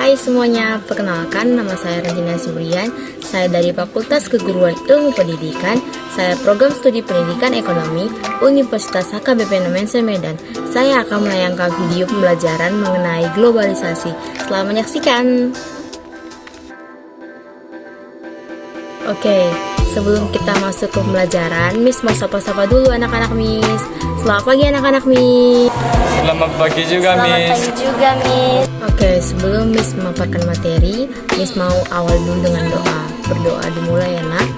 Hai semuanya, perkenalkan nama saya Regina Subrian. Saya dari Fakultas Keguruan Ilmu Pendidikan. Saya program studi pendidikan ekonomi Universitas HKBP Mense Medan. Saya akan menayangkan video pembelajaran mengenai globalisasi. Selamat menyaksikan. Oke, sebelum kita masuk ke pembelajaran, Miss mau sapa-sapa dulu anak-anak Miss. Selamat pagi anak-anak Miss. Selamat pagi juga Miss. Selamat pagi juga Miss. Oke, sebelum Miss memaparkan materi, Miss mau awal dulu dengan doa. Berdoa dimulai ya nak.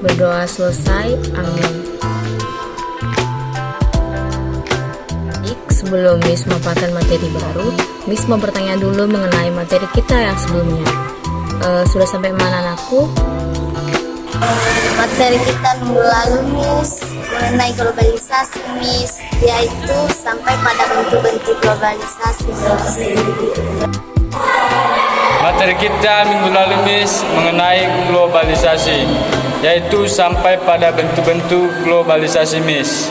Berdoa selesai, amin. Sebelum Miss memaparkan materi baru, Miss mau bertanya dulu mengenai materi kita yang sebelumnya. Sudah sampai mana anakku? Materi kita minggu lalu Miss mengenai globalisasi Miss, yaitu sampai pada bentuk-bentuk globalisasi Miss. Materi kita minggu lalu Miss mengenai globalisasi, yaitu sampai pada bentuk-bentuk globalisasi Miss.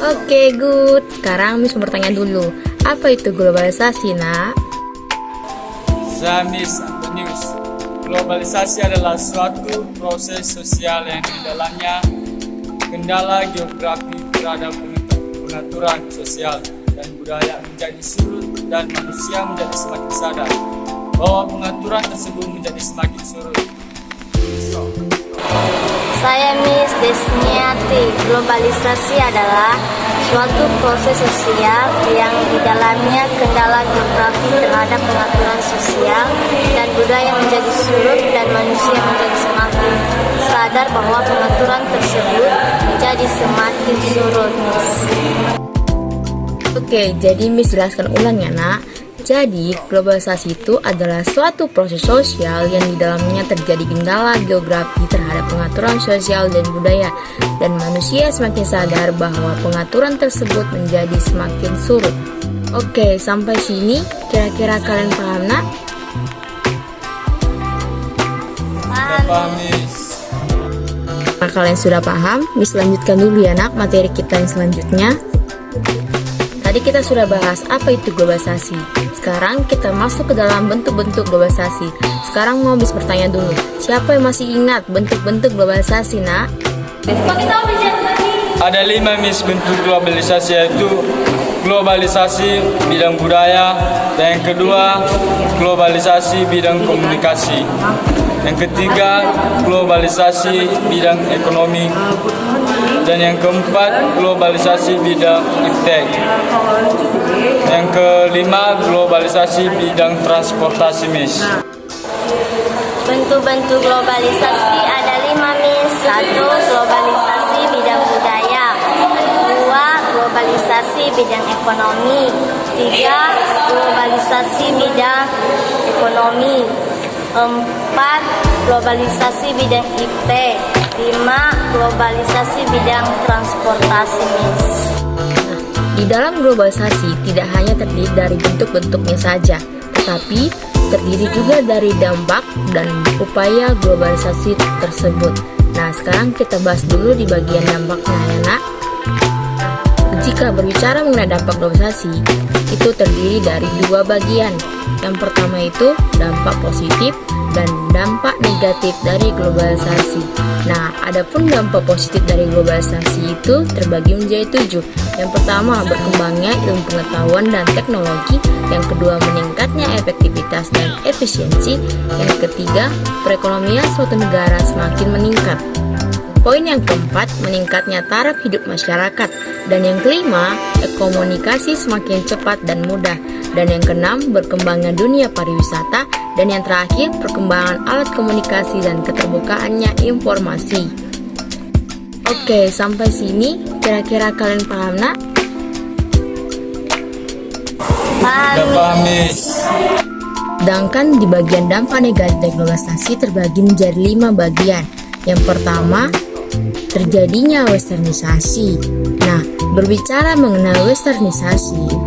Oke, good. Sekarang Miss mau bertanya dulu, apa itu globalisasi nak? Miss Antonius, globalisasi adalah suatu proses sosial yang di dalamnya kendala geografi terhadap pengaturan sosial dan budaya menjadi surut dan manusia menjadi semakin sadar bahwa pengaturan tersebut menjadi semakin surut. Saya Miss Desniati. Globalisasi adalah suatu proses sosial yang di dalamnya kendala geografi terhadap pengaturan sosial dan budaya menjadi surut dan manusia menjadi semakin sadar bahwa pengaturan tersebut menjadi semakin surut Miss. Oke, jadi Miss jelaskan ulang ya nak. Jadi, globalisasi itu adalah suatu proses sosial yang di dalamnya terjadi kendala geografi terhadap pengaturan sosial dan budaya, dan manusia semakin sadar bahwa pengaturan tersebut menjadi semakin surut. Oke, sampai sini kira-kira kalian paham nak? Paham Miss. Nah, kalian sudah paham, Miss lanjutkan dulu ya nak materi kita yang selanjutnya. Tadi kita sudah bahas apa itu globalisasi. Sekarang kita masuk ke dalam bentuk-bentuk globalisasi. Sekarang mau Miss bertanya dulu, siapa yang masih ingat bentuk-bentuk globalisasi nak? Ada 5 Miss bentuk globalisasi, yaitu globalisasi bidang budaya, dan yang kedua globalisasi bidang komunikasi, yang ketiga globalisasi bidang ekonomi, dan yang keempat globalisasi bidang iptek, yang kelima globalisasi bidang transportasi Miss. Bentuk-bentuk globalisasi ada 5 Miss. 1. Globalisasi bidang budaya. 2. Globalisasi bidang ekonomi. 3. Globalisasi bidang ekonomi. 4. Globalisasi bidang IT. 5. Globalisasi bidang transportasi Miss. Di dalam globalisasi tidak hanya terdiri dari bentuk-bentuknya saja, tetapi terdiri juga dari dampak dan upaya globalisasi tersebut. Nah, sekarang kita bahas dulu di bagian dampaknya ya nak. Jika berbicara mengenai dampak globalisasi, itu terdiri dari 2 bagian. Yang pertama itu dampak positif dan dampak negatif dari globalisasi. Nah, adapun dampak positif dari globalisasi itu terbagi menjadi 7. Yang pertama, berkembangnya ilmu pengetahuan dan teknologi. Yang kedua, meningkatnya efektivitas dan efisiensi. Yang ketiga, perekonomian suatu negara semakin meningkat. Poin yang keempat, meningkatnya taraf hidup masyarakat. Dan yang kelima, komunikasi semakin cepat dan mudah. Dan yang keenam, berkembangnya dunia pariwisata. Dan yang terakhir, perkembangan alat komunikasi dan keterbukaannya informasi. Oke, sampai sini kira-kira kalian paham nak? Paham Miss. Sedangkan di bagian dampak negatif dari globalisasi terbagi menjadi 5 bagian. Yang pertama, terjadinya westernisasi. Nah, berbicara mengenai westernisasi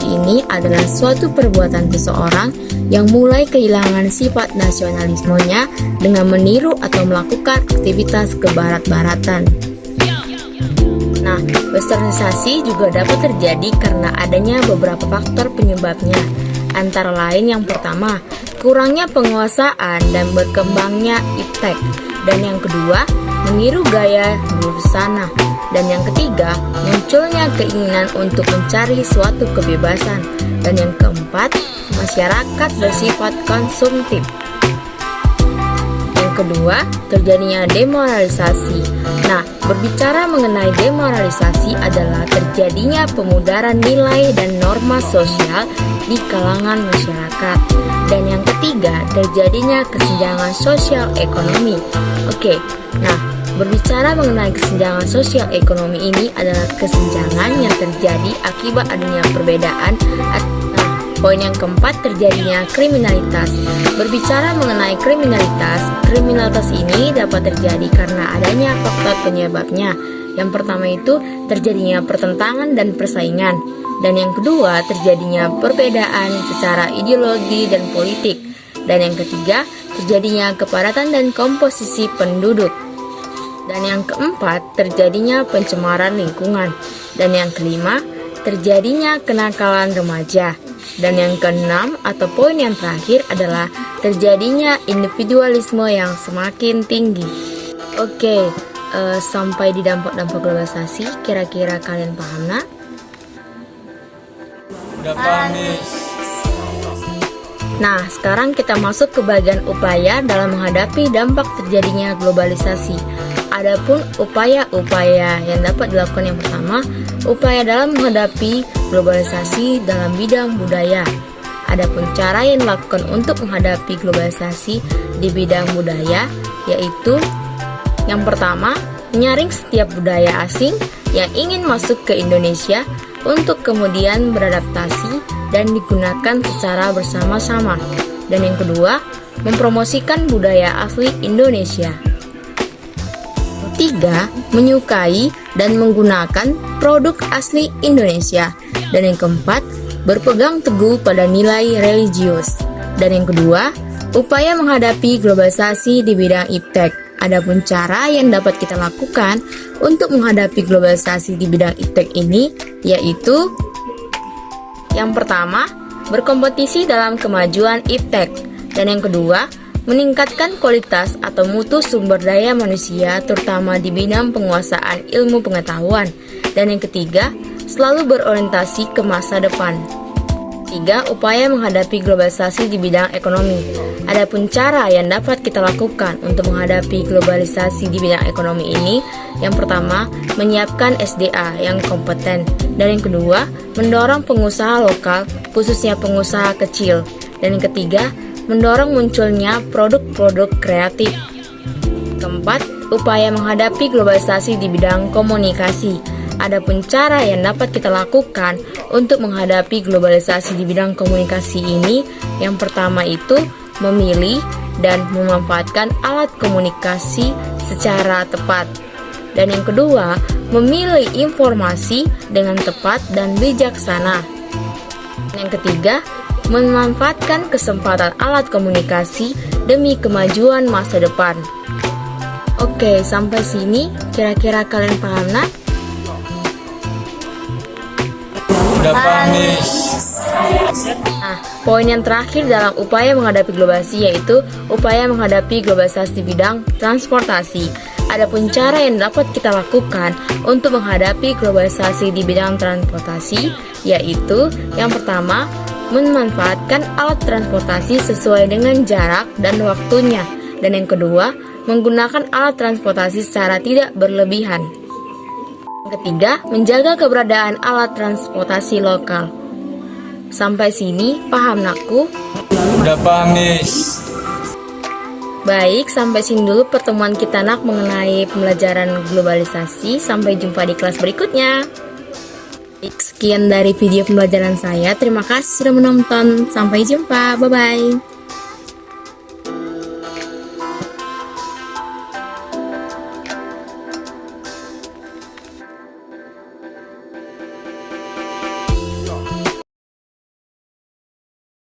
ini adalah suatu perbuatan seseorang yang mulai kehilangan sifat nasionalismenya dengan meniru atau melakukan aktivitas kebarat-baratan. Nah, westernisasi juga dapat terjadi karena adanya beberapa faktor penyebabnya. Antara lain yang pertama, kurangnya penguasaan dan berkembangnya iptek. Dan yang kedua, meniru gaya dulu sana. Dan yang ketiga, munculnya keinginan untuk mencari suatu kebebasan. Dan yang keempat, masyarakat bersifat konsumtif. Yang kedua, terjadinya demoralisasi. Nah, berbicara mengenai demoralisasi adalah terjadinya pemudaran nilai dan norma sosial di kalangan masyarakat. Dan yang ketiga, terjadinya kesenjangan sosial ekonomi. Oke, nah, berbicara mengenai kesenjangan sosial ekonomi ini adalah kesenjangan yang terjadi akibat adanya perbedaan. Poin yang keempat, terjadinya kriminalitas. Berbicara mengenai kriminalitas ini dapat terjadi karena adanya faktor penyebabnya. Yang pertama itu terjadinya pertentangan dan persaingan. Dan yang kedua, terjadinya perbedaan secara ideologi dan politik. Dan yang ketiga, terjadinya kepadatan dan komposisi penduduk. Dan yang keempat, terjadinya pencemaran lingkungan. Dan yang kelima, terjadinya kenakalan remaja. Dan yang keenam atau poin yang terakhir adalah terjadinya individualisme yang semakin tinggi. Oke, sampai di dampak-dampak globalisasi, kira-kira kalian paham nak? Udah paham nih. Nah, sekarang kita masuk ke bagian upaya dalam menghadapi dampak terjadinya globalisasi. Adapun upaya-upaya yang dapat dilakukan yang pertama, upaya dalam menghadapi globalisasi dalam bidang budaya. Adapun cara yang dilakukan untuk menghadapi globalisasi di bidang budaya, yaitu yang pertama, menyaring setiap budaya asing yang ingin masuk ke Indonesia untuk kemudian beradaptasi dan digunakan secara bersama-sama. Dan yang kedua, mempromosikan budaya asli Indonesia. Tiga, menyukai dan menggunakan produk asli Indonesia. Dan yang keempat, berpegang teguh pada nilai religius. Dan yang kedua, upaya menghadapi globalisasi di bidang iptek. Adapun cara yang dapat kita lakukan untuk menghadapi globalisasi di bidang iptek ini, yaitu yang pertama, berkompetisi dalam kemajuan iptek. Dan yang kedua, meningkatkan kualitas atau mutu sumber daya manusia terutama di bidang penguasaan ilmu pengetahuan. Dan yang ketiga, selalu berorientasi ke masa depan. 3. Upaya menghadapi globalisasi di bidang ekonomi. Adapun cara yang dapat kita lakukan untuk menghadapi globalisasi di bidang ekonomi ini, yang pertama, menyiapkan SDA yang kompeten. Dan yang kedua, mendorong pengusaha lokal, khususnya pengusaha kecil. Dan yang ketiga, mendorong munculnya produk-produk kreatif. Keempat, upaya menghadapi globalisasi di bidang komunikasi. Adapun cara yang dapat kita lakukan untuk menghadapi globalisasi di bidang komunikasi ini, yang pertama itu memilih dan memanfaatkan alat komunikasi secara tepat. Dan yang kedua, memilih informasi dengan tepat dan bijaksana. Yang ketiga, memanfaatkan kesempatan alat komunikasi demi kemajuan masa depan. Oke, sampai sini kira-kira kalian paham nak? Udah paham nih. Nah, poin yang terakhir dalam upaya menghadapi globalisasi yaitu upaya menghadapi globalisasi di bidang transportasi. Adapun cara yang dapat kita lakukan untuk menghadapi globalisasi di bidang transportasi yaitu yang pertama, memanfaatkan alat transportasi sesuai dengan jarak dan waktunya. Dan yang kedua, menggunakan alat transportasi secara tidak berlebihan. Yang ketiga, menjaga keberadaan alat transportasi lokal. Sampai sini paham nakku? Udah paham nih. Baik, sampai sini dulu pertemuan kita nak mengenai pembelajaran globalisasi. Sampai jumpa di kelas berikutnya. Sekian dari video pembelajaran saya. Terima kasih sudah menonton. Sampai jumpa. Bye-bye.